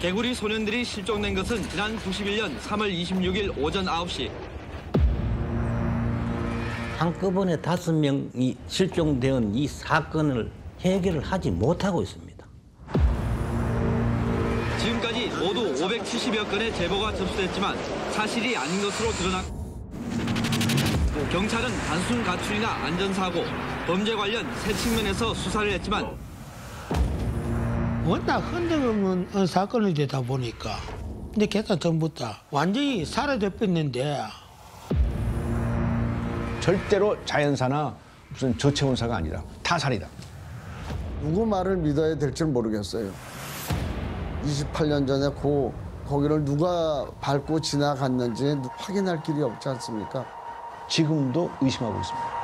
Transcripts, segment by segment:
개구리 소년들이 실종된 것은 지난 91년 3월 26일 오전 9시. 한꺼번에 5명이 실종된 이 사건을 해결을 하지 못하고 있습니다. 지금까지 모두 570여 건의 제보가 접수됐지만 사실이 아닌 것으로 드러났고, 경찰은 단순 가출이나 안전사고, 범죄 관련 세 측면에서 수사를 했지만 워낙 흔들없는 사건이 되다 보니까 근데 걔가 전부 다 완전히 사라져버렸는데 절대로 자연사나 무슨 저체온사가 아니라 타살이다. 누구 말을 믿어야 될지 모르겠어요. 28년 전에 거기를 누가 밟고 지나갔는지 확인할 길이 없지 않습니까? 지금도 의심하고 있습니다.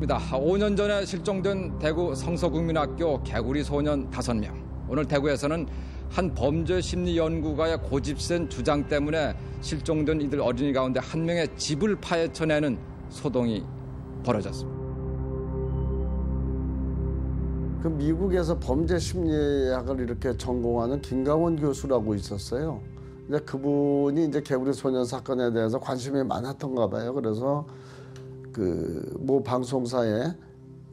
입니다. 5년 전에 실종된 대구 성서국민학교 개구리 소년 5명. 오늘 대구에서는 한 범죄 심리 연구가의 고집센 주장 때문에 실종된 이들 어린이 가운데 한 명의 집을 파헤쳐내는 소동이 벌어졌습니다. 그 미국에서 범죄 심리학을 이렇게 전공하는 김강원 교수라고 있었어요. 근데 그분이 이제 개구리 소년 사건에 대해서 관심이 많았던가 봐요. 그래서 그 모 방송사에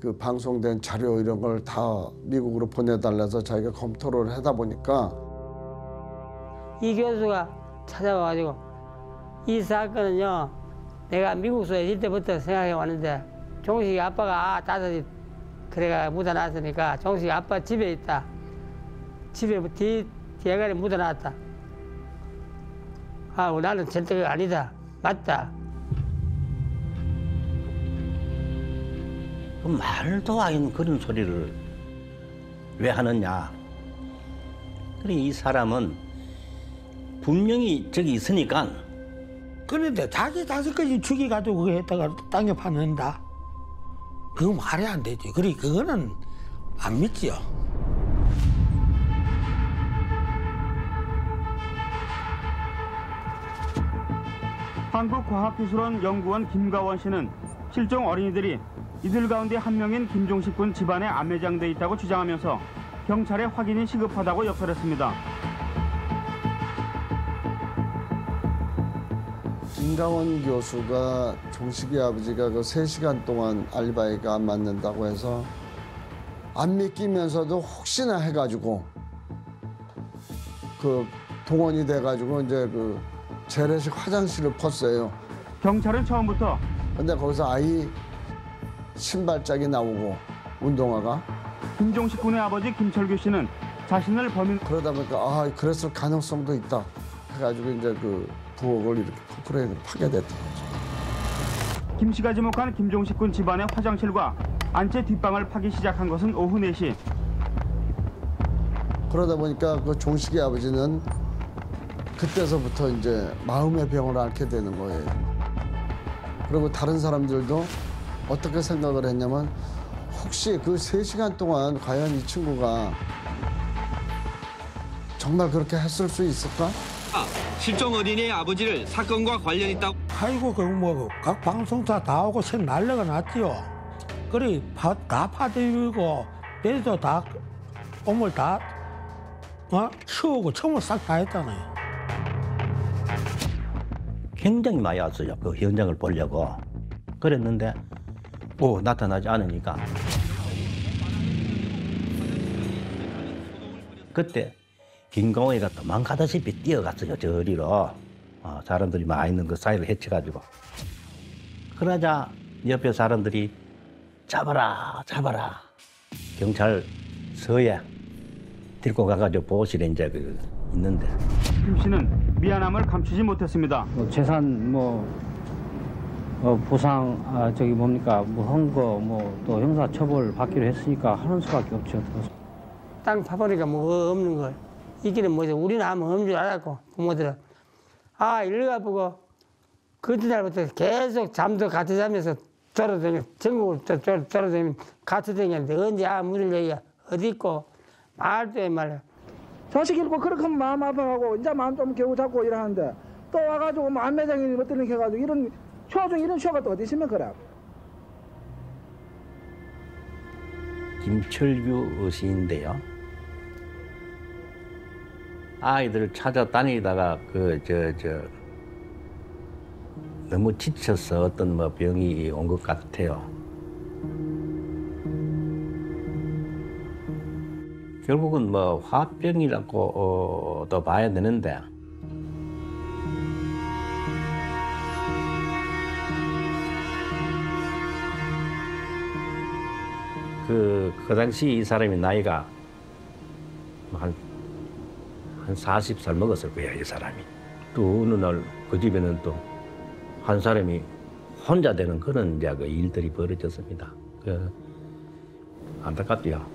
그 방송된 자료 이런 걸 다 미국으로 보내달라서 자기가 검토를 하다 보니까 이 교수가 찾아와가지고 이 사건은요 내가 미국서에 있을 때부터 생각해 왔는데 종식이 아빠가 따뜻히 그래가 묻어놨으니까 종식이 아빠 집에 있다. 집에 뒤에가리 묻어놨다. 아 나는 절대 아니다. 맞다. 그 말도 아닌 그런 소리를 왜 하느냐. 그래 이 사람은 분명히 저기 있으니까. 그런데 자기 자식까지 죽여가지고 그거 했다가 땅에 파는다. 그거 말이 안 되지. 그래 그거는 안 믿지요. 한국과학기술원 연구원 김가원 씨는 실종 어린이들이 이들 가운데 한 명인 김종식 군 집안에 암매장돼 있다고 주장하면서 경찰에 확인이 시급하다고 역설했습니다. 김강원 교수가 종식이 아버지가 그 3시간 동안 알바이가 안 맞는다고 해서 안 믿기면서도 혹시나 해가지고 그 동원이 돼가지고 이제 그 재래식 화장실을 펐어요. 경찰은 처음부터 근데 거기서 아이 신발짝이 나오고 운동화가 김종식 군의 아버지 김철규 씨는 자신을 범인 그러다 보니까 그랬을 가능성도 있다 해가지고 이제 그 부엌을 이렇게 포크레인을 파게 됐던 거죠. 김 씨가 지목한 김종식 군 집안의 화장실과 안채 뒷방을 파기 시작한 것은 오후 4시. 그러다 보니까 그 종식이 아버지는 그때서부터 이제 마음의 병을 앓게 되는 거예요. 그리고 다른 사람들도 어떻게 생각을 했냐면 혹시 그 3시간 동안 과연 이 친구가 정말 그렇게 했을 수 있을까? 실종 어린이의 아버지를 사건과 관련 있다고. 아이고 그 뭐 각 방송사 다 오고 새 난리가 났지요. 그래 다 파들고 배도 다 오물 다 치우고 처음을 싹 다 했잖아요. 굉장히 많이 왔어요. 그 현장을 보려고. 그랬는데 나타나지 않으니까. 그때 김강호이가 도망가다시피 뛰어갔어요. 저리로. 사람들이 많이 있는 그 사이를 헤쳐가지고. 그러자 옆에 사람들이 잡아라. 경찰서에 데리고 가가지고 보호실에 이제 있는데. 김 씨는 미안함을 감추지 못했습니다. 재산 부상 뭐 헌거 뭐 또 형사 처벌 받기로 했으니까 하는 수밖에 없죠. 땅 파보니까 뭐 없는 걸. 이기는 뭐지? 우리는 아무 없는 줄 알았고 부모들은 일가 보고 그때날부터 계속 잠도 같이 자면서 돌아다니면 전국을 돌아다니면 같이 다녔는데 언제 무슨 얘기야 어디 있고 말도 해 말이야. 자식 잃고 그렇게 하면 마음 아파하고 이제 마음 좀 겨우 잡고 이러는데 또 와가지고 뭐 안매장이 뭐 뜨는 해가지고 이런 쇼 중 이런 쇼가 또 어디 있으면 그래. 김철규 시인데요. 아이들을 찾아다니다가 너무 지쳐서 어떤 뭐 병이 온 것 같아요. 결국은 뭐 화병이라고 또 봐야 되는데 그 당시 이 사람이 나이가 한 40살 먹었을 거야, 이 사람이. 또 어느 날 그 집에는 또 한 사람이 혼자 되는 그런 이제 그 일들이 벌어졌습니다. 안타깝죠.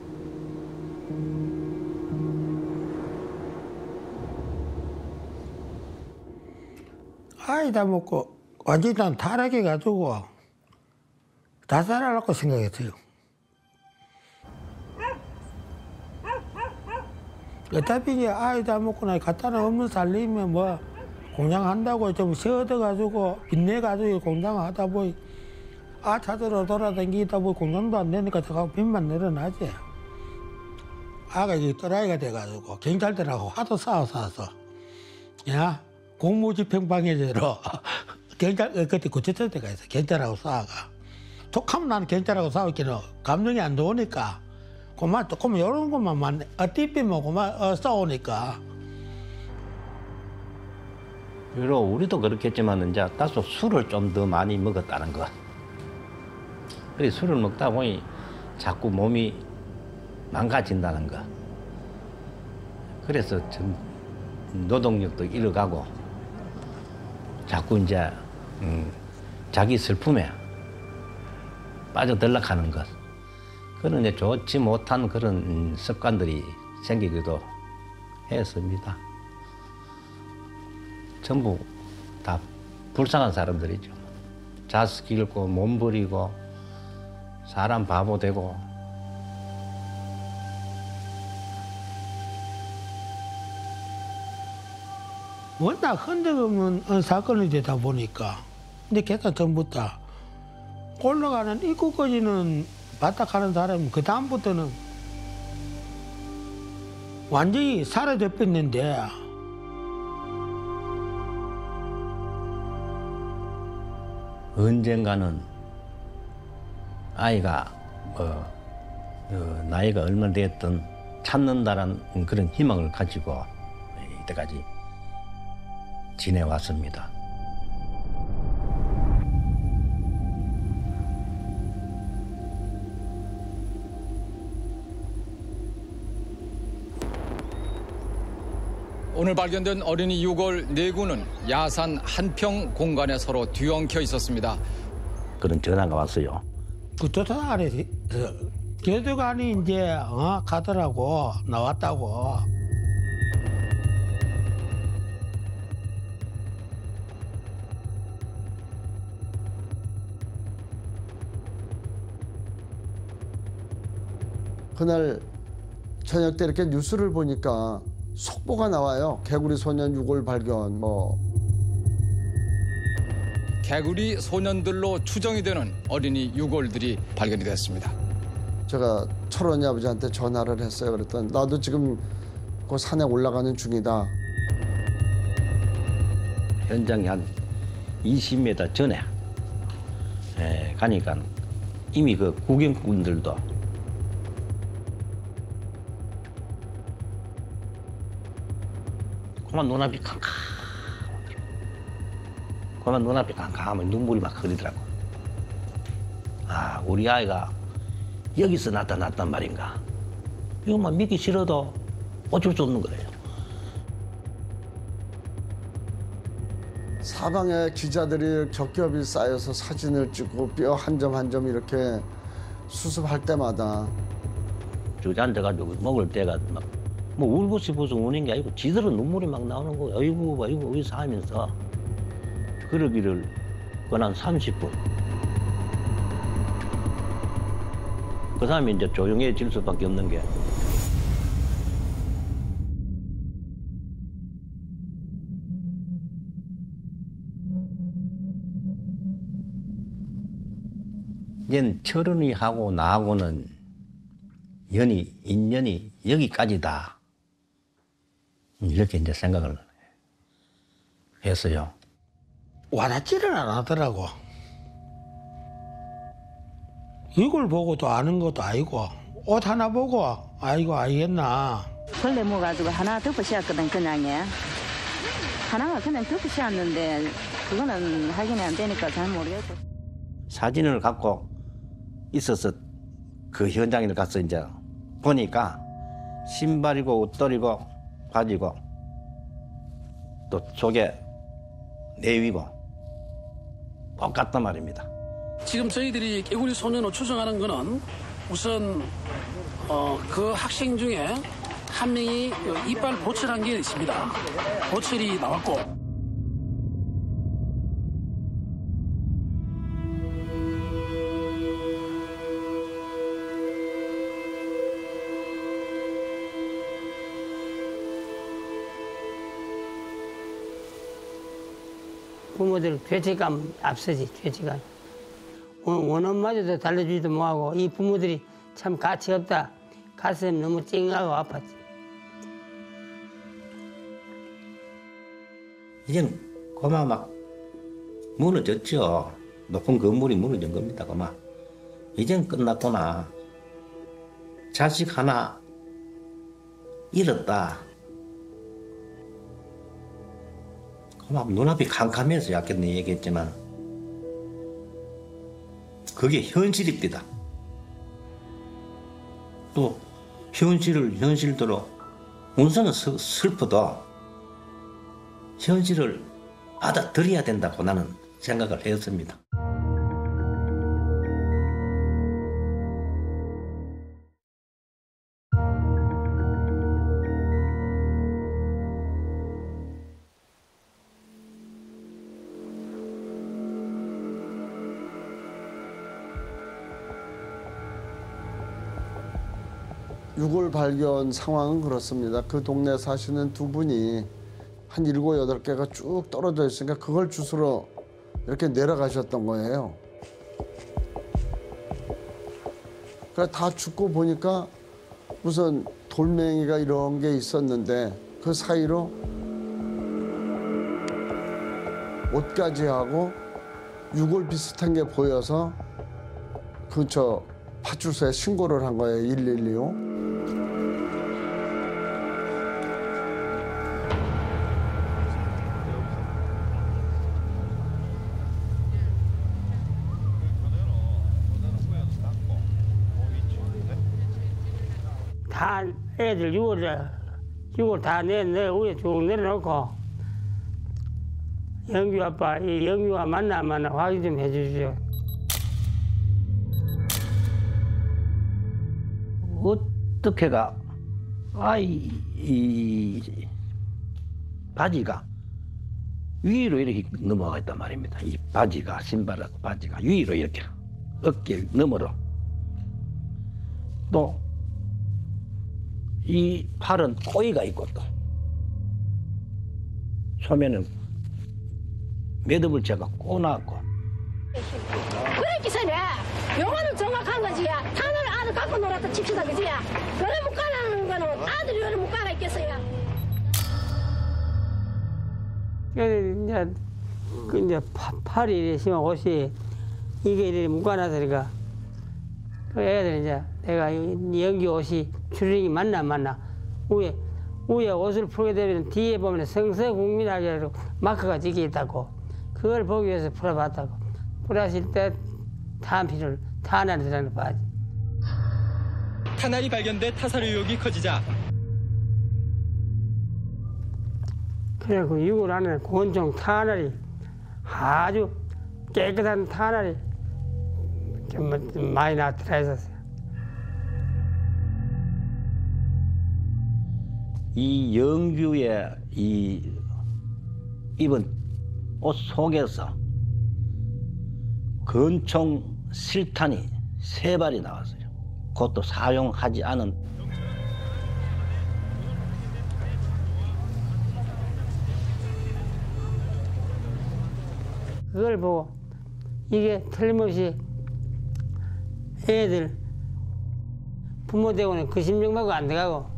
아이 다 먹고 완전히 난 타락해가지고 자살하려고 생각했어요. 어차피 이제 아이 다 먹고 나 갖다는 없는 살림에 뭐 공장 한다고 좀 쉬어져가지고 빚내가지고 공장 하다 보니 찾으러 돌아다니다 보니 공장도 안 되니까 제가 빚만 늘어나지. 아가 이제 또라이가 돼가지고 경찰들하고 하도 싸워서 야 공무집행방해죄로 경찰 그때 구치소 때가 있어. 경찰하고 싸워가 톡하면 나는 경찰하고 싸우기는 감정이 안 좋으니까 그만 조금 이런 것만 띠삐면 그만 싸우니까. 그리고 우리도 그렇겠지만 이제 다소 술을 좀 더 많이 먹었다는 것. 그래 술을 먹다 보니 자꾸 몸이 망가진다는 것. 그래서 노동력도 잃어가고 자꾸 이제 자기 슬픔에 빠져들락하는 것. 그런 이제 좋지 못한 그런 습관들이 생기기도 했습니다. 전부 다 불쌍한 사람들이죠. 자식 잃고 몸 버리고 사람 바보 되고. 워낙 흔적 없는 사건이 되다 보니까 근데 걔가 전부터 올라가는 입구까지는 바닥하는 사람이 그 다음부터는 완전히 사라져 뺐는데 언젠가는 아이가 나이가 얼마 됐든 찾는다라는 그런 희망을 가지고 이때까지 지내왔습니다. 오늘 발견된 어린이 유골 4구는 야산 한평 공간에 서로 뒤엉켜 있었습니다. 그런 전화가 왔어요. 그 도서관 안에서 교도관이 이제 가더라고 나왔다고. 그날 저녁 때 이렇게 뉴스를 보니까 속보가 나와요. 개구리 소년 유골 발견 개구리 소년들로 추정이 되는 어린이 유골들이 발견이 됐습니다. 제가 철원이 아버지한테 전화를 했어요. 그랬더니 나도 지금 그 산에 올라가는 중이다. 현장이 한 20m 전에 가니까 이미 그 구경꾼들도 그만 눈앞이 캄캄하면 눈물이 막 흐르더라고. 우리 아이가 여기서 나타났단 말인가. 이것만 믿기 싫어도 어쩔 수 없는 거예요. 사방에 기자들이 겹겹이 쌓여서 사진을 찍고 뼈 한 점 한 점 이렇게 수습할 때마다 주저앉아가지고 먹을 때가 막 뭐 울고 싶어서 우는 게 아니고 지들은 눈물이 막 나오는 거예요. 아이고 아이고 의사 하면서 그러기를 한 30분. 그 다음에 이제 조용해질 수밖에 없는 게 이제 철은이 하고 나하고는 인연이 여기까지다. 이렇게 이제 생각을 했어요. 와닿지를 안 하더라고. 이걸 보고도 아는 것도 아니고 옷 하나 보고 아이고 알겠나. 벌레 모가지고 하나 덮어 씌웠거든 그냥에. 하나가 그냥 덮어 씌웠는데 그거는 확인이 안 되니까 잘 모르겠고. 사진을 갖고 있어서 그 현장에 가서 이제 보니까 신발이고 옷걸이고 바지고 또 속에 내위고 똑같단 말입니다. 지금 저희들이 개구리 소년을 추정하는 거는 우선 그 학생 중에 한 명이 이빨 보철한 게 있습니다. 보철이 나왔고. 부모들 죄책감 앞서지, 죄책감. 원혼마저도 달래주지도 못하고 이 부모들이 참 가치 없다. 가슴 너무 찡하고 아팠지. 이제는 그만 막 무너졌죠. 높은 건물이 무너진 겁니다. 그만. 이젠 끝났구나. 자식 하나 잃었다. 그만 눈앞이 캄캄해서 약간 얘기했지만 그게 현실입니다. 또 현실대로 운선은 슬퍼도 현실을 받아들여야 된다고 나는 생각을 했습니다. 유골 발견 상황은 그렇습니다. 그 동네 사시는 두 분이 한 7, 8개가 쭉 떨어져 있으니까 그걸 주스러 이렇게 내려가셨던 거예요. 그러니까 다 죽고 보니까 우선 돌멩이가 이런 게 있었는데 그 사이로 옷가지하고 유골 비슷한 게 보여서 근처 파출소에 신고를 한 거예요. 112로. 다 애들 6월 다 내 위에 쭉 내려놓고 영규 아빠, 이 영규가 맞나 안 맞나 확인 좀 해주십시오. 어떻게가 이 바지가 위로 이렇게 넘어가 있단 말입니다. 이 바지가 신발하고 바지가 위로 이렇게 어깨 너머로 또 이 팔은 꼬이가 있고 또 소매는 매듭을 제가 꼬놨고 그랬기 전에 요거는 정확한 거지. 탄을 아들 갖고 놀았다 칩시다 그지. 요래 못 가라는 거는 아들이 요래 못 가라 있겠어요. 이제 팔이 이래 심한 옷이 이게 이래 묶어놔서니까 그 애들 이제 내가 연기 옷이 주름이 맞나 안 맞나 위에 옷을 풀게 되면 뒤에 보면 성서국민학이라고 마크가 찍혀 있다고 그걸 보기 위해서 풀어봤다고 풀었을 때 탄알이 들어가는 바지. 탄알이 발견돼 타살 의혹이 커지자 그래 그 6월 안에 권총 탄알이 아주 깨끗한 탄알이 좀 많이 나타나 있었어요. 이 영규의 이 입은 옷 속에서 권총 실탄이 3발이 나왔어요. 그것도 사용하지 않은. 그걸 보고 이게 틀림없이 애들 부모 되고는 그 심정하고 안 돼가고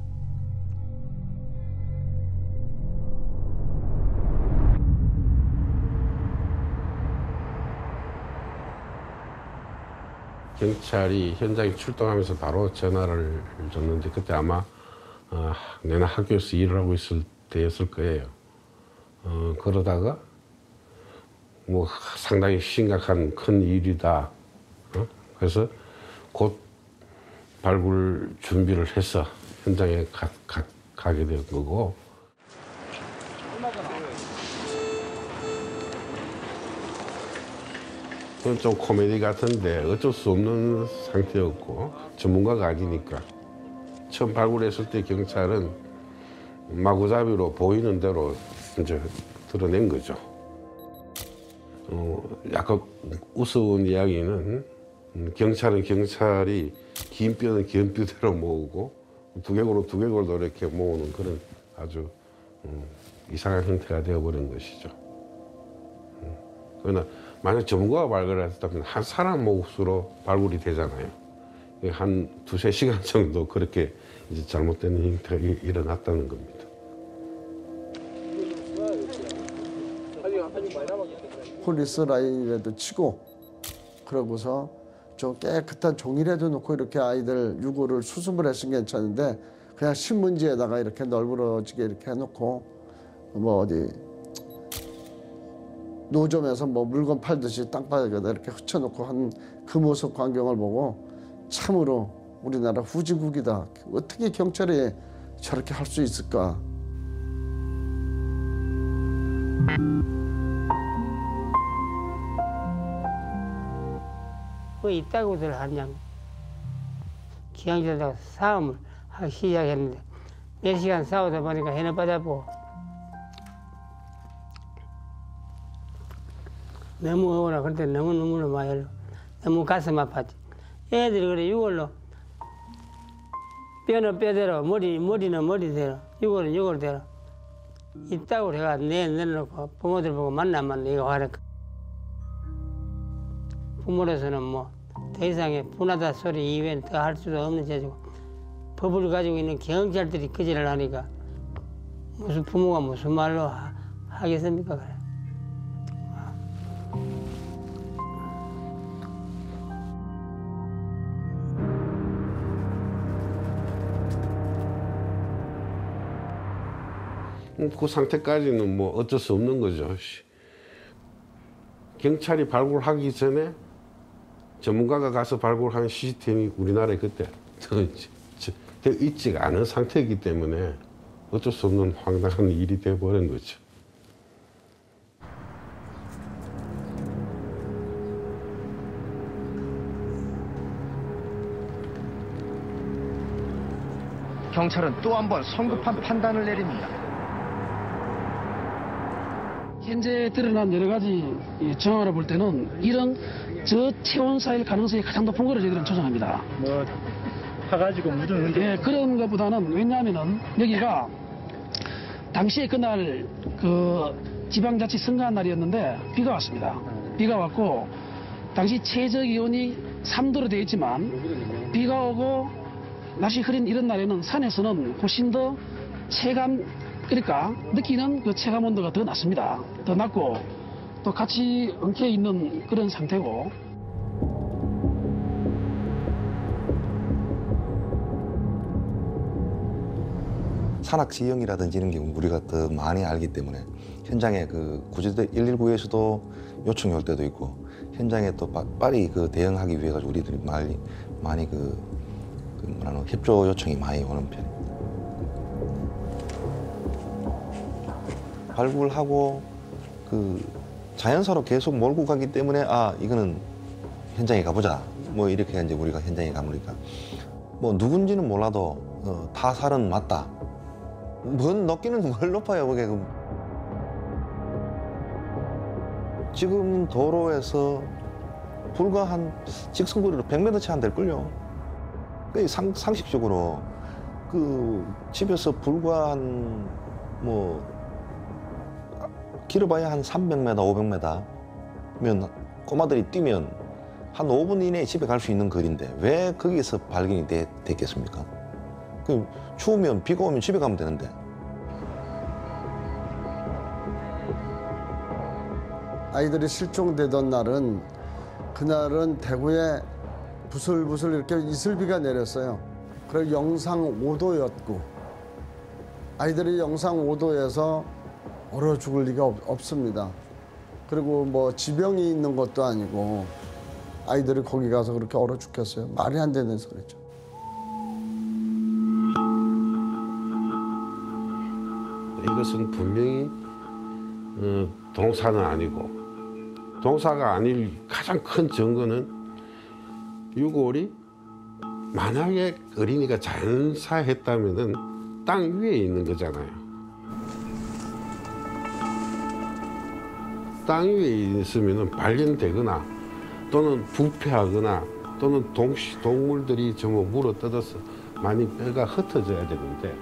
경찰이 현장에 출동하면서 바로 전화를 줬는데 그때 아마 내나 학교에서 일을 하고 있을 때였을 거예요. 그러다가 뭐 상당히 심각한 큰 일이다. 그래서 곧 발굴 준비를 해서 현장에 가게 된 거고. 그건 좀 코미디 같은데 어쩔 수 없는 상태였고 전문가가 아니니까 처음 발굴했을 때 경찰은 마구잡이로 보이는 대로 이제 드러낸 거죠. 약간 우스운 이야기는 경찰은 경찰이 긴 뼈는 긴 뼈대로 모으고 두개골도 이렇게 모으는 그런 아주 이상한 형태가 되어버린 것이죠. 그러나 만약 전문가가 발굴했다면 한 사람 몫으로 발굴이 되잖아요. 한 2~3시간 정도 그렇게 이제 잘못된 형태가 일어났다는 겁니다. 폴리스 라인이라도 치고 그러고서 좀 깨끗한 종이라도 놓고 이렇게 아이들 유골을 수습을 했으면 괜찮은데 그냥 신문지에다가 이렇게 널브러지게 이렇게 해놓고 뭐 어디 노점에서 뭐 물건 팔듯이 땅바닥에다 이렇게 흩어놓고 한 그 모습 광경을 보고 참으로 우리나라 후진국이다. 어떻게 경찰이 저렇게 할 수 있을까? 뭐 있다고들 하냐고. 기왕전다가 싸움을 하기 시작했는데 몇 시간 싸우다 보니까 해는 빠져보고 너무 억울하. 그때 너무 눈물을 많이 흘러. 너무 가슴 아팠지. 애들이 그래 이걸로 뼈는 뼈대로 머리는 머리대로 이거는 이걸대로 있다고 내가 내놓고 부모들 보고 만나 이거 하니까 부모로서는 뭐 더 이상의 분하다 소리 이외엔 더 할 수도 없는 제주고 법을 가지고 있는 경찰들이 그 짓을 하니까 무슨 부모가 무슨 말로 하겠습니까? 그래. 그 상태까지는 뭐 어쩔 수 없는 거죠. 경찰이 발굴하기 전에 전문가가 가서 발굴한 시스템이 우리나라에 그때 되어 있지가 않은 상태이기 때문에 어쩔 수 없는 황당한 일이 되어버린 거죠. 경찰은 또 한 번 성급한 판단을 내립니다. 현재 드러난 여러 가지 정황을 볼 때는 이런 저체온사일 가능성이 가장 높은 거로 저희들은 추정합니다. 뭐 파가지고 묻었는데? 예, 그런 것보다는 왜냐하면은 여기가 당시에 그날 그 지방자치 선거한 날이었는데 비가 왔습니다. 비가 왔고 당시 최저 기온이 3도로 되어 있지만 비가 오고 날씨 흐린 이런 날에는 산에서는 훨씬 더 그러니까 느끼는 그 체감 온도가 더 낮습니다. 더 낮고 또 같이 엉켜 있는 그런 상태고. 산악 지형이라든지 이런 게 우리가 더 많이 알기 때문에 현장에 그 구조대 119에서도 요청이 올 때도 있고 현장에 또 빨리 그 대응하기 위해 가지고 우리들이 많이 뭐라는 협조 요청이 많이 오는 편입니다. 발굴하고 그 자연사로 계속 몰고 가기 때문에 아 이거는 현장에 가보자. 뭐 이렇게 이제 우리가 현장에 가보니까 뭐 누군지는 몰라도 타살은 맞다. 뭔 높기는 뭘 높아요 그게. 지금 도로에서 불과 한 직선거리로 100m 채 안 될걸요. 상식적으로 그 집에서 불과 한 뭐 길어봐야 한 300m, 500m면 꼬마들이 뛰면 한 5분 이내에 집에 갈 수 있는 거리인데 왜 거기서 발견이 됐겠습니까? 그 추우면 비가 오면 집에 가면 되는데. 아이들이 실종되던 날은 그날은 대구에 부슬부슬 이렇게 이슬비가 내렸어요. 그리고 영상 5도였고 아이들이 영상 5도에서 얼어 죽을 리가 없습니다. 그리고 뭐 지병이 있는 것도 아니고 아이들이 거기 가서 그렇게 얼어 죽겠어요. 말이 안 되는 소리죠. 이것은 분명히 동사는 아니고 동사가 아닐 가장 큰 증거는 유골이 만약에 어린이가 자연사했다면은 땅 위에 있는 거잖아요. 땅 위에 있으면은 발견되거나 또는 부패하거나 또는 동물들이 전부 물어 뜯어서 많이 뼈가 흩어져야 되는데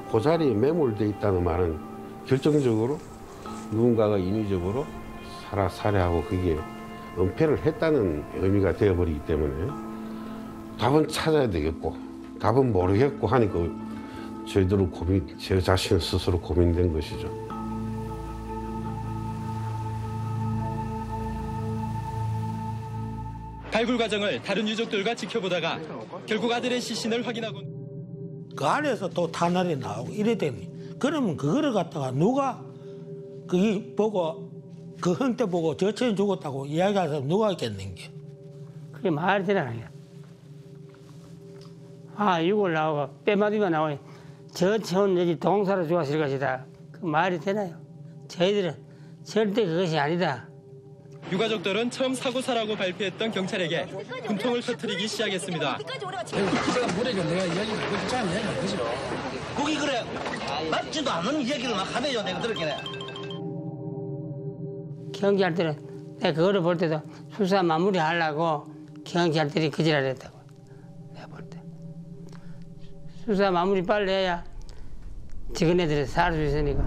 그 자리에 매몰돼 있다는 말은 결정적으로 누군가가 인위적으로 살해하고 그게 은폐를 했다는 의미가 되어버리기 때문에 답은 찾아야 되겠고 답은 모르겠고 하니까 저희들은 제 자신 스스로 고민된 것이죠. 발굴 과정을 다른 유족들과 지켜보다가 결국 아들의 시신을 확인하고 그 안에서 또 탄알이 나오고 이래더니 그러면 그거를 갖다가 누가 그게 보고 그 형태 보고 저체인 죽었다고 이야기할 사람 누가 있겠는 게. 그게 말이 되나요? 아, 이걸 나오고 뼈마디만 나오니 저체온 내지 동사로 죽었을 것이다. 그 말이 되나요? 저희들은 절대 그것이 아니다. 유가족들은 처음 사고사라고 발표했던 경찰에게 분통을 터뜨리기 시작했습니다. 제가 물에가 내가 이야기를 그렇게 하면 되는 거죠. 거기 그래 맞지도 않는 이야기를 막 하네요. 내가 들었겠네. 경찰들은 내가 그거를 볼 때도 수사 마무리하려고 경찰들이 그지랄 했다고. 내가 볼 때. 수사 마무리 빨리 해야 지그네들이 살 수 있으니까.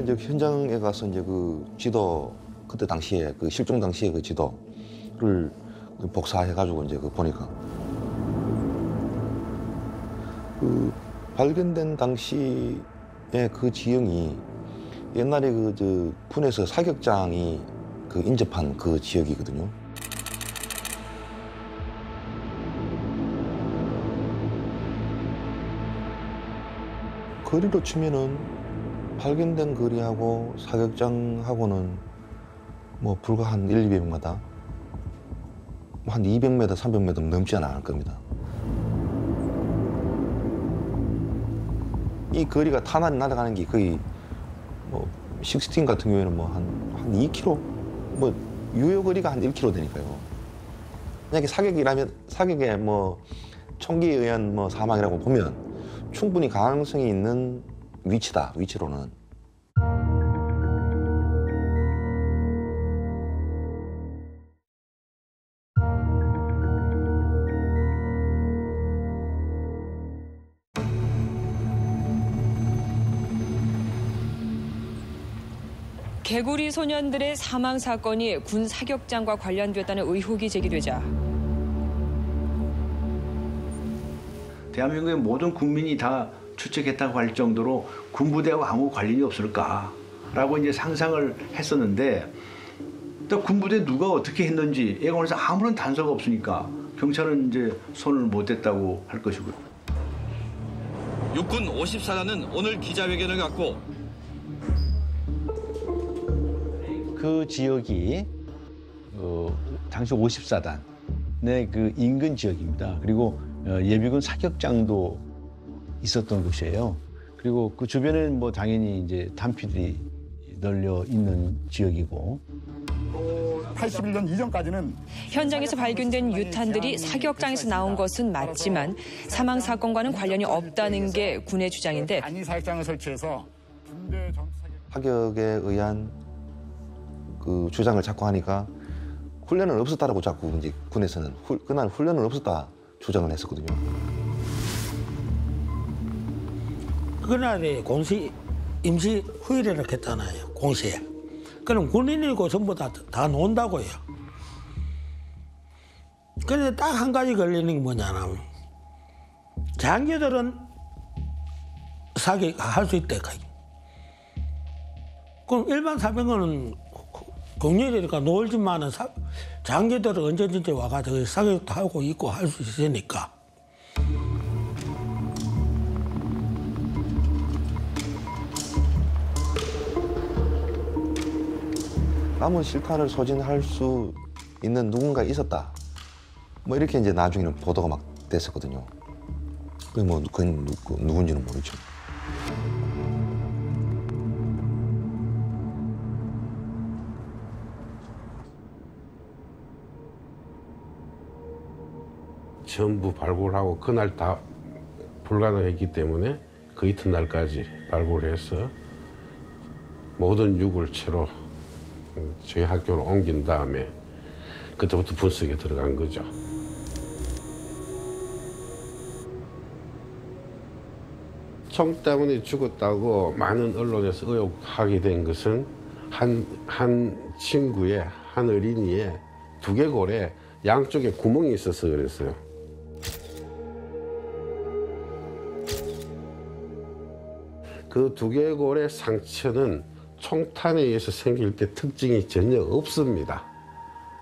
이제 현장에 가서 이제 그 지도 그때 당시에 그 실종 당시에 그 지도를 복사해가지고 이제 그 보니까 그 발견된 당시에 그 지형이 옛날에 그 저 군에서 사격장이 그 인접한 그 지역이거든요. 거리로 치면은 발견된 거리하고 사격장하고는 뭐 불과 한 1, 200m, 한 200m, 300m 넘지 않을 겁니다. 이 거리가 탄환이 날아가는 게 거의 뭐 16 같은 경우에는 뭐 한 2km, 뭐 유효 거리가 한 1km 되니까요. 만약에 사격에 뭐 총기에 의한 뭐 사망이라고 보면 충분히 가능성이 있는 위치로는. 개구리 소년들의 사망 사건이 군 사격장과 관련됐다는 의혹이 제기되자 대한민국의 모든 국민이 다 추측했다고 할 정도로 군부대와 아무 관련이 없을까라고 이제 상상을 했었는데 또 군부대 누가 어떻게 했는지 예관에서 아무런 단서가 없으니까 경찰은 이제 손을 못 댔다고 할 것이고요. 육군 54단은 오늘 기자회견을 갖고 그 지역이 당시 54단의 그 인근 지역입니다. 그리고 예비군 사격장도 있었던 곳이에요. 그리고 그 주변에는 뭐 당연히 이제 단피들이 널려 있는 지역이고. 81년 이전까지는 현장에서 발견된 유탄들이 사격장에서 나온 것은 맞지만 사망 사건과는 관련이 없다는 게 군의 주장인데 단위 사격장을 설치해서 군대 전투 사격에 의한 그 주장을 자꾸 하니까 훈련은 없었다라고 자꾸 이제 군에서는 그날 훈련은 없었다 주장을 했었거든요. 그날에 공시 임시 휴일을 했잖아요. 공시에. 그럼 군인이고 전부 다 논다고요. 근데 딱 한 가지 걸리는 게 뭐냐면 장교들은 사격할 수 있대. 그럼 일반 사병은 공렬이니까 놀지만은 장교들은 언제든지 와가지고 사격도 하고 있고 할 수 있으니까. 남은 실탄을 소진할 수 있는 누군가 있었다. 뭐 이렇게 이제 나중에는 보도가 막 됐었거든요. 그게 뭐 그건 누군지는 모르죠. 전부 발굴하고 그날 다 불가능했기 때문에 그 이튿날까지 발굴해서 모든 유골 채로 저희 학교로 옮긴 다음에 그때부터 분석에 들어간 거죠. 총 때문에 죽었다고 많은 언론에서 의혹하게 된 것은 한 친구의 한 어린이의 두개골에 양쪽에 구멍이 있어서 그랬어요. 그 두개골의 상처는 총탄에 의해서 생길 때 특징이 전혀 없습니다.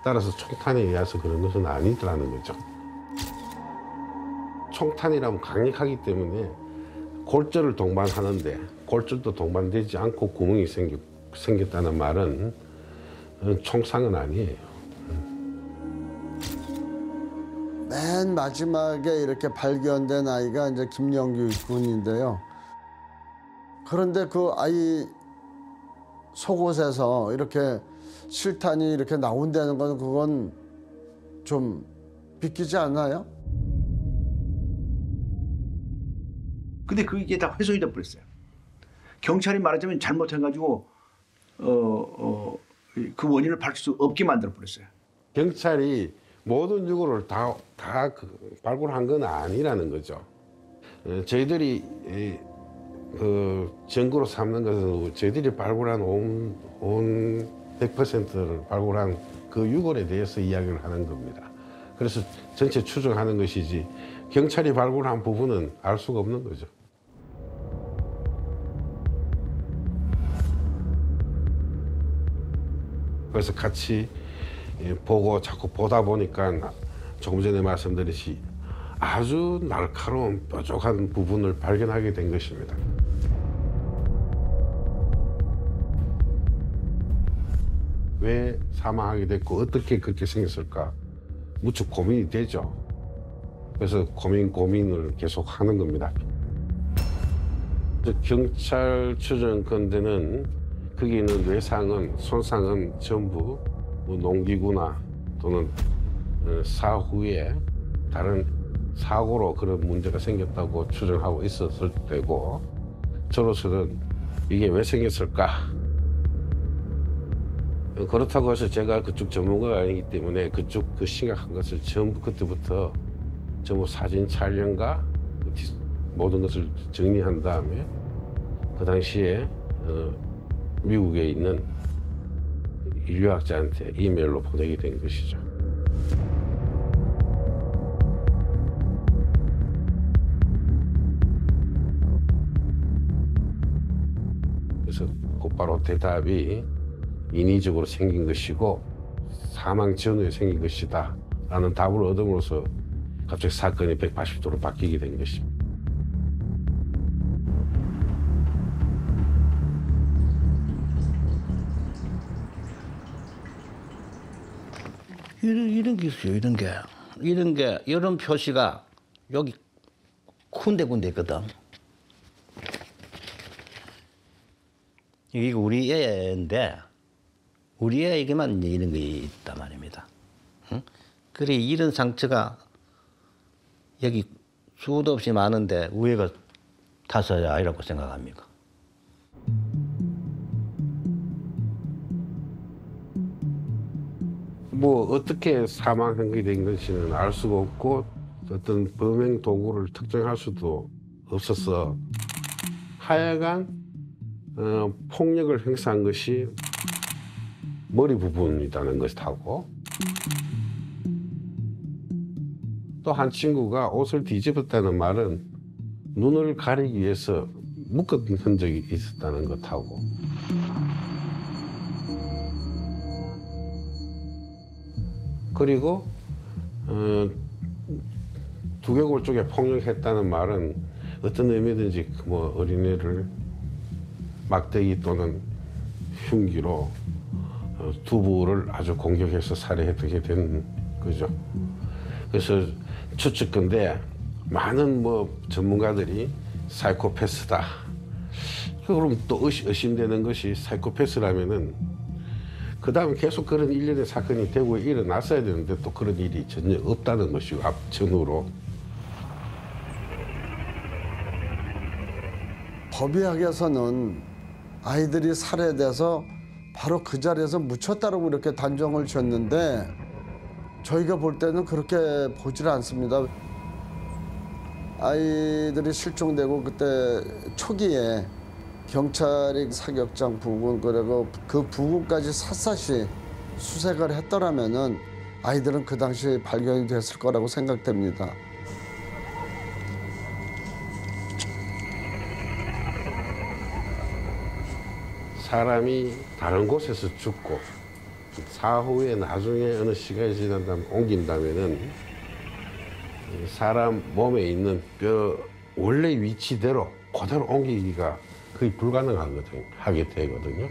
따라서 총탄에 의해서 그런 것은 아니더라는 거죠. 총탄이라면 강력하기 때문에 골절을 동반하는데 골절도 동반되지 않고 구멍이 생겼다는 말은 총상은 아니에요. 맨 마지막에 이렇게 발견된 아이가 이제 김영규 군인데요. 그런데 그 아이 속옷에서 이렇게 실탄이 이렇게 나온다는 건 그건 좀 믿기지 않나요? 근데 그게 다 훼손이 돼 버렸어요. 경찰이 말하자면 잘못해가지고 그 원인을 밝힐 수 없게 만들어 버렸어요. 경찰이 모든 유골을 다 발굴한 건 아니라는 거죠. 저희들이 그 증거로 삼는 것은 저희들이 발굴한 온 100%를 발굴한 그 유골에 대해서 이야기를 하는 겁니다. 그래서 전체 추정하는 것이지 경찰이 발굴한 부분은 알 수가 없는 거죠. 그래서 같이 보고 자꾸 보다 보니까 조금 전에 말씀드렸듯이 아주 날카로운 뾰족한 부분을 발견하게 된 것입니다. 왜 사망하게 됐고 어떻게 그렇게 생겼을까 무척 고민이 되죠. 그래서 고민을 계속 하는 겁니다. 경찰 추정컨대는 거기 있는 외상은 손상은 전부 농기구나 또는 사후에 다른 사고로 그런 문제가 생겼다고 추정하고 있었을 때고 저로서는 이게 왜 생겼을까? 그렇다고 해서 제가 그쪽 전문가가 아니기 때문에 그쪽 그 심각한 것을 전부 그때부터 전부 사진 촬영과 모든 것을 정리한 다음에 그 당시에 미국에 있는 인류학자한테 이메일로 보내게 된 것이죠. 그래서 곧바로 대답이 인위적으로 생긴 것이고 사망 전후에 생긴 것이다 라는 답을 얻음으로써 갑자기 사건이 180도로 바뀌게 된 것입니다. 이런 게 있어요. 이런 게 이런 표시가 여기 군데군데 있거든. 이게 우리 애인데 우리 애에게만 이제 이런 게 있단 말입니다. 응? 그래 이런 상처가 여기 수도 없이 많은데 우애가 탓을 아니라고 생각합니까? 뭐 어떻게 사망한 게 된 것인지는 알 수가 없고 어떤 범행 도구를 특정할 수도 없어서 하여간 폭력을 행사한 것이 머리 부분이라는 것하고 또 한 친구가 옷을 뒤집었다는 말은 눈을 가리기 위해서 묶은 흔적이 있었다는 것하고 그리고 두개골 쪽에 폭력했다는 말은 어떤 의미든지 뭐 어린애를 막대기 또는 흉기로 두부를 아주 공격해서 살해하게 된 거죠. 그래서 추측건데 많은 뭐 전문가들이 사이코패스다. 그럼 또 의심되는 것이 사이코패스라면은 그 다음에 계속 그런 일련의 사건이 대구에 일어났어야 되는데 또 그런 일이 전혀 없다는 것이고 앞전후로. 법의학에서는 아이들이 살해돼서 바로 그 자리에서 묻혔다라고 이렇게 단정을 지었는데 저희가 볼 때는 그렇게 보질 않습니다. 아이들이 실종되고 그때 초기에 경찰이 사격장 부근 그리고 그 부근까지 샅샅이 수색을 했더라면은 아이들은 그 당시 발견이 됐을 거라고 생각됩니다. 사람이 다른 곳에서 죽고 사후에 나중에 어느 시간이 지난 다음에 옮긴다면은 사람 몸에 있는 뼈 원래 위치대로 그대로 옮기기가 거의 불가능하게 되거든요.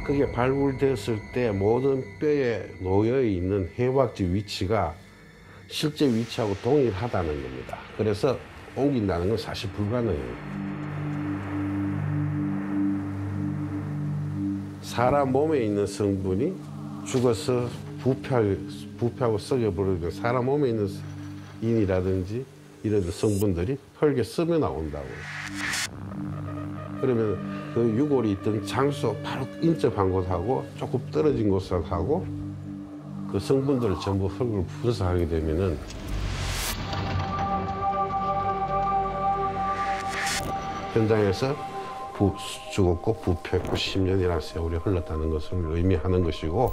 그게 발굴됐을 때 모든 뼈에 놓여 있는 해박지 위치가 실제 위치하고 동일하다는 겁니다. 그래서 옮긴다는 건 사실 불가능해요. 사람 몸에 있는 성분이 죽어서 부패하고 썩어버리면 사람 몸에 있는 인이라든지 이런 성분들이 혈액에 스며 나온다고요. 그러면 그 유골이 있던 장소 바로 인접한 곳하고 조금 떨어진 곳하고 그 성분들을 전부 혈액을 분사하게 되면은 현장에서 죽었고 부패했고 10년이라는 세월이 흘렀다는 것을 의미하는 것이고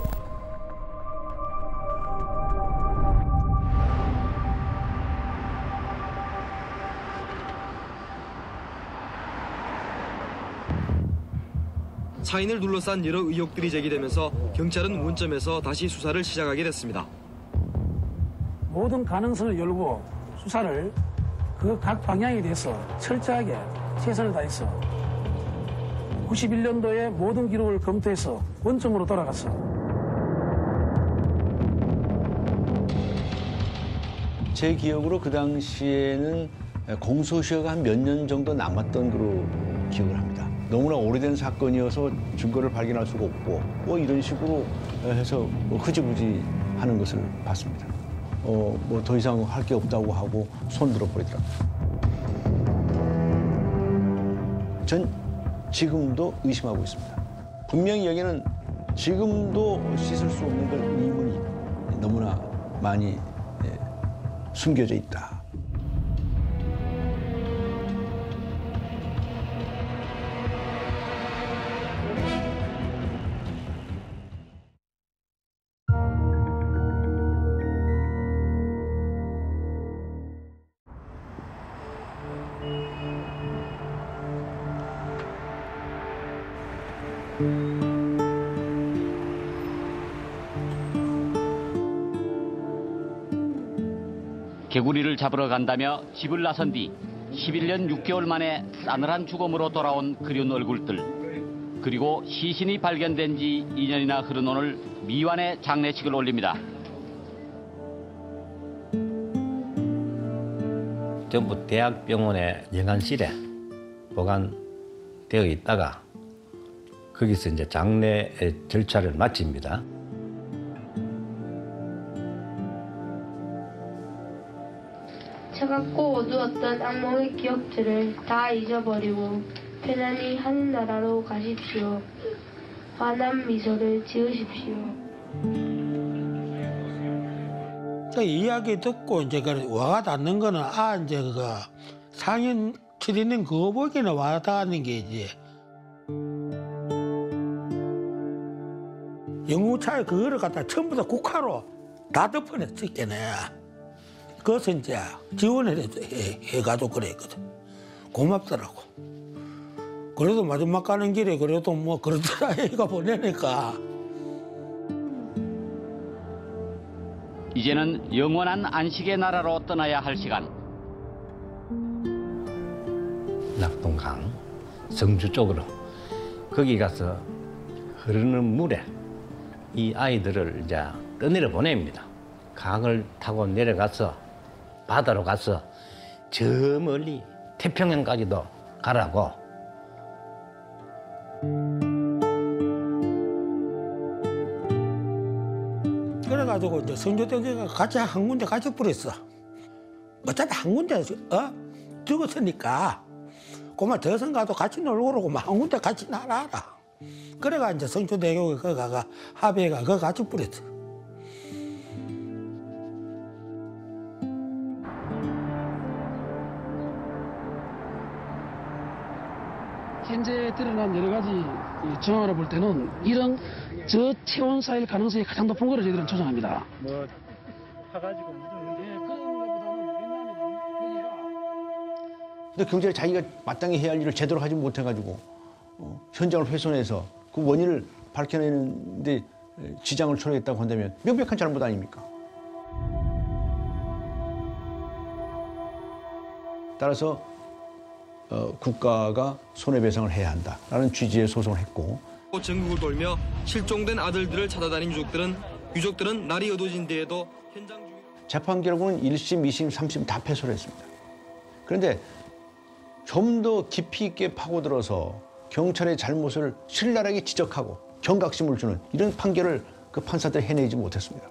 차인을 둘러싼 여러 의혹들이 제기되면서 경찰은 원점에서 다시 수사를 시작하게 됐습니다. 모든 가능성을 열고 수사를 그 각 방향에 대해서 철저하게 최선을 다했어. 91년도에 모든 기록을 검토해서 원점으로 돌아갔어. 제 기억으로 그 당시에는 공소시효가 한 몇 년 정도 남았던 걸로 기억을 합니다. 너무나 오래된 사건이어서 증거를 발견할 수가 없고 뭐 이런 식으로 해서 흐지부지 하는 것을 봤습니다. 뭐 더 이상 할 게 없다고 하고 손들어 버리더라고요. 전 지금도 의심하고 있습니다. 분명히 여기는 지금도 씻을 수 없는 걸 의문이 너무나 많이 숨겨져 있다. 개구리를 잡으러 간다며 집을 나선 뒤 11년 6개월 만에 싸늘한 죽음으로 돌아온 그리운 얼굴들. 그리고 시신이 발견된 지 2년이나 흐른 오늘 미완의 장례식을 올립니다. 전부 대학병원의 영안실에 보관 되어 있다가 거기서 이제 장례 절차를 마칩니다. 차갑고 어두웠던 악몽의 기억들을 다 잊어버리고 편안히 하늘나라로 가십시오. 환한 미소를 지으십시오. 그 이야기 듣고 이제 그 와닿는 거는 이제 그거 상인 치리는 그거 보기는 와닿는 게 이제 영웅차에 그거를 갖다 전부 다 국화로 다 덮어냈었겠네. 그것을 이제 지원을 해가지고 그랬거든. 고맙더라고. 그래도 마지막 가는 길에 그래도 뭐 그렇더라 애가 보내니까. 이제는 영원한 안식의 나라로 떠나야 할 시간. 낙동강 성주 쪽으로 거기 가서 흐르는 물에 이 아이들을 이제 떠내려 보냅니다. 강을 타고 내려가서 바다로 가서 저 멀리 태평양까지도 가라고. 그래가지고 이제 성주대교가 같이 한 군데 같이 뿌렸어. 어차피 한 군데 죽었으니까 그만 저선 가도 같이 놀고 그러고 한 군데 같이 날아라. 그래가 이제 성주대교가 거기가 합의가 그거 같이 뿌렸어. 현재 드러난 여러 가지 정황을 볼 때는 이런 저체온사일 가능성이 가장 높은 거로 저희들은 추정합니다. 뭐 타가지고 묻은 근데 경찰이 자기가 마땅히 해야 할 일을 제대로 하지 못해가지고 현장을 훼손해서 그 원인을 밝혀내는데 지장을 초래했다고 한다면 명백한 잘못 아닙니까? 따라서 국가가 손해배상을 해야 한다라는 취지의 소송을 했고 전국을 돌며 실종된 아들들을 찾아다닌 유족들은 날이 어두워진 뒤에도 현장 재판 결과는 1심, 2심, 3심 다 패소를 했습니다. 그런데 좀 더 깊이 있게 파고들어서 경찰의 잘못을 신랄하게 지적하고 경각심을 주는 이런 판결을 그 판사들이 해내지 못했습니다.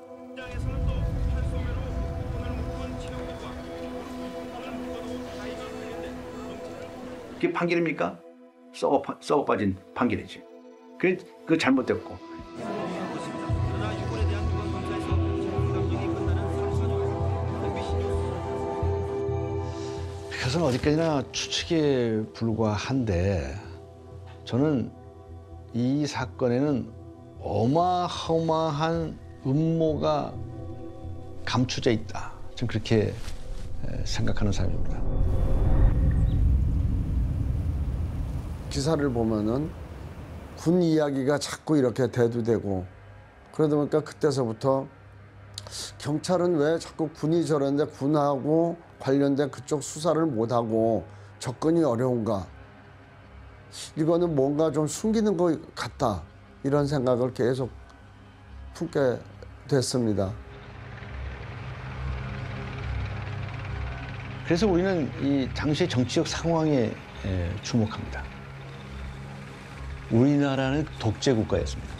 그게 판결입니까? 썩어 빠진 판결이지. 그 잘못됐고. 그것은 어디까지나 추측에 불과한데 저는 이 사건에는 어마어마한 음모가 감추져 있다. 좀 그렇게 생각하는 사람입니다. 기사를 보면은 군 이야기가 자꾸 이렇게 대두되고 그러다 보니까 그때서부터 경찰은 왜 자꾸 군이 저런데 군하고 관련된 그쪽 수사를 못하고 접근이 어려운가. 이거는 뭔가 좀 숨기는 것 같다. 이런 생각을 계속 품게 됐습니다. 그래서 우리는 이 당시의 정치적 상황에 주목합니다. 우리나라는 독재 국가였습니다.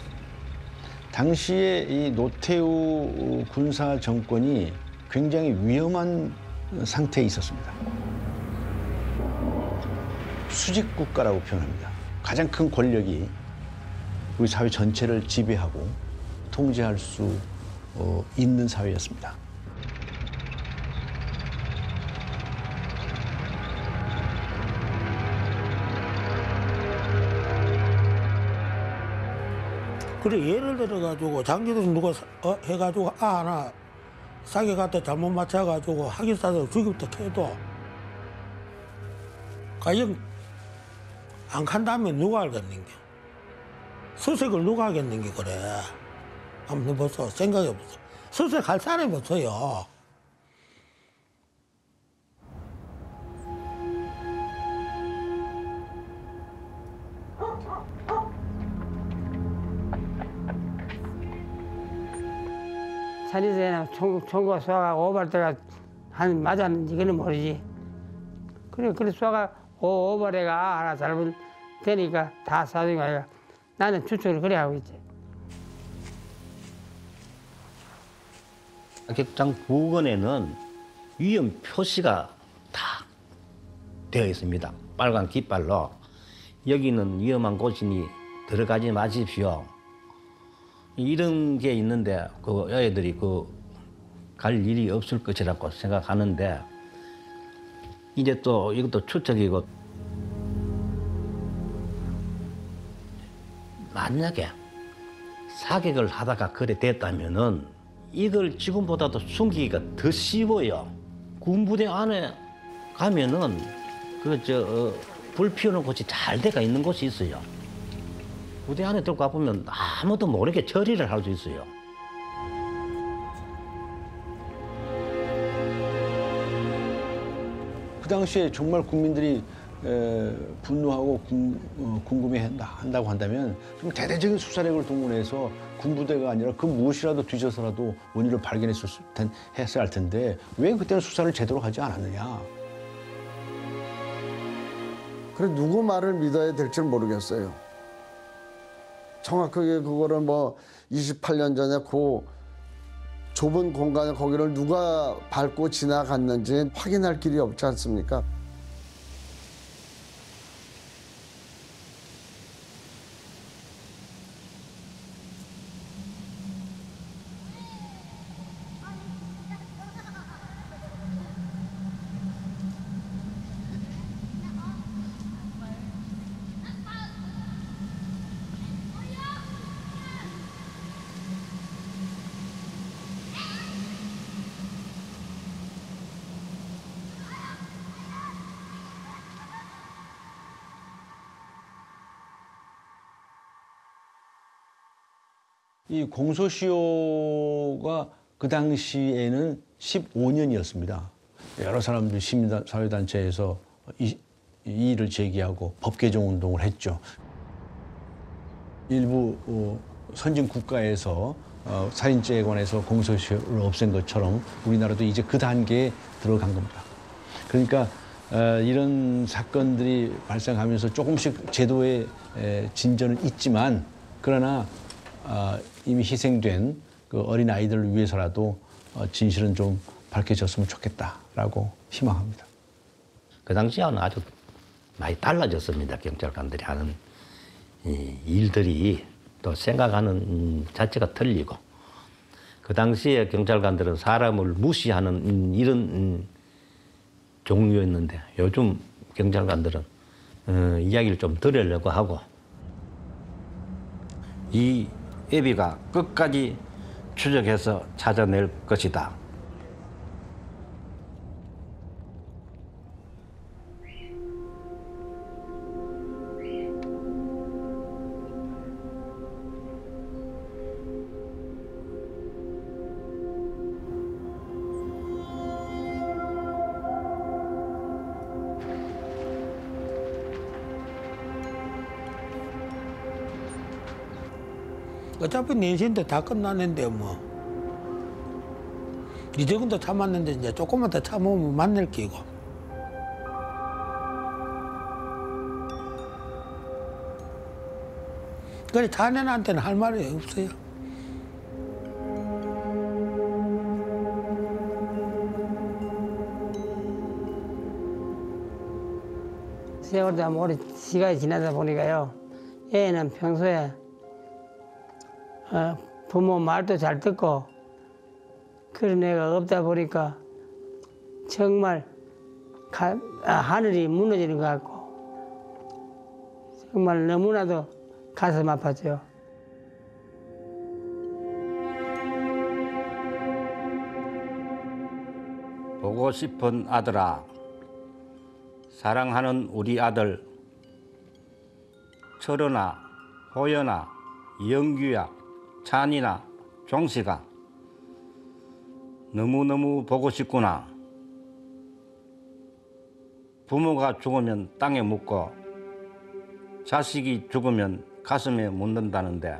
당시에 이 노태우 군사 정권이 굉장히 위험한 상태에 있었습니다. 수직 국가라고 표현합니다. 가장 큰 권력이 우리 사회 전체를 지배하고 통제할 수 있는 사회였습니다. 그래 예를 들어가지고 장기들 누가 해가지고 하나 싸게 갖다 잘못 맞춰가지고 하기사서 죽였다 해도 과연 안 간다면 누가 알겠는게? 수색을 누가 하겠는게 그래? 한번 해보소. 생각해보소. 수색할 사람이 없어요. 산에서 총과 쏘아가 오발대가 한 맞았는지 그는 모르지. 그래 쏘아가 오발대가 하나 되니까 다 사주고 아이가 나는 추측을 그래 하고 있지. 사격장 부근에는 위험 표시가 다 되어 있습니다. 빨간 깃발로 여기는 위험한 곳이니 들어가지 마십시오. 이런 게 있는데 그 여애들이 갈 일이 없을 것이라고 생각하는데 이제 또 이것도 추측이고 만약에 사격을 하다가 그래 됐다면은 이걸 지금보다도 숨기기가 더 쉬워요. 군부대 안에 가면은 불 피우는 곳이 잘 돼가 있는 곳이 있어요. 부대 안에 들어가 보면 아무도 모르게 처리를 할 수 있어요. 그 당시에 정말 국민들이 분노하고 궁금해한다고 한다면 좀 대대적인 수사력을 동원해서 군부대가 아니라 그 무엇이라도 뒤져서라도 원인을 발견했어야 할 텐데 왜 그때는 수사를 제대로 하지 않았느냐. 그래 누구 말을 믿어야 될지 모르겠어요. 정확하게 그거를 뭐 28년 전에 그 좁은 공간에 거기를 누가 밟고 지나갔는지 확인할 길이 없지 않습니까? 이 공소시효가 그 당시에는 15년이었습니다. 여러 사람들이 시민사회단체에서 이 일을 제기하고 법 개정 운동을 했죠. 일부 선진 국가에서 살인죄에 관해서 공소시효를 없앤 것처럼 우리나라도 이제 그 단계에 들어간 겁니다. 그러니까 이런 사건들이 발생하면서 조금씩 제도의 진전은 있지만 그러나 이미 희생된 그 어린 아이들을 위해서라도 진실은 좀 밝혀졌으면 좋겠다라고 희망합니다. 그 당시와는 아주 많이 달라졌습니다. 경찰관들이 하는 일들이 또 생각하는 자체가 틀리고 그 당시에 경찰관들은 사람을 무시하는 이런 종류였는데 요즘 경찰관들은 이야기를 좀 들으려고 하고 이 애비가 끝까지 추적해서 찾아낼 것이다. 어차피 년신도 다 끝났는데 뭐. 이 정도 참았는데 이제 조금만 더 참으면 만날 끼고. 그래 자네한테는 할 말이 없어요. 세월도 오래 시간이 지나다 보니까요. 애는 평소에 부모 말도 잘 듣고 그런 애가 없다 보니까 정말 하늘이 무너지는 것 같고 정말 너무나도 가슴 아팠죠. 보고 싶은 아들아, 사랑하는 우리 아들 철원아, 호연아, 영규야, 찬이나 종식아, 너무너무 보고 싶구나. 부모가 죽으면 땅에 묻고 자식이 죽으면 가슴에 묻는다는데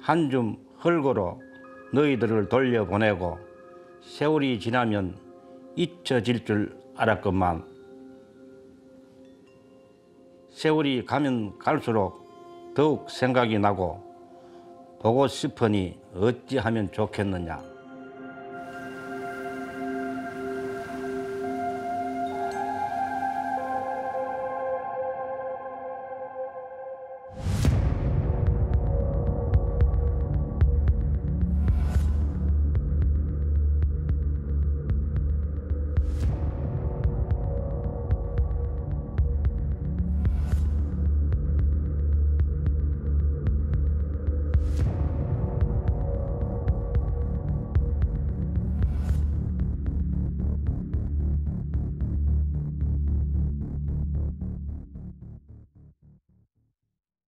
한 줌 흙으로 너희들을 돌려보내고 세월이 지나면 잊혀질 줄 알았건만 세월이 가면 갈수록 더욱 생각이 나고 보고 싶으니 어찌하면 좋겠느냐.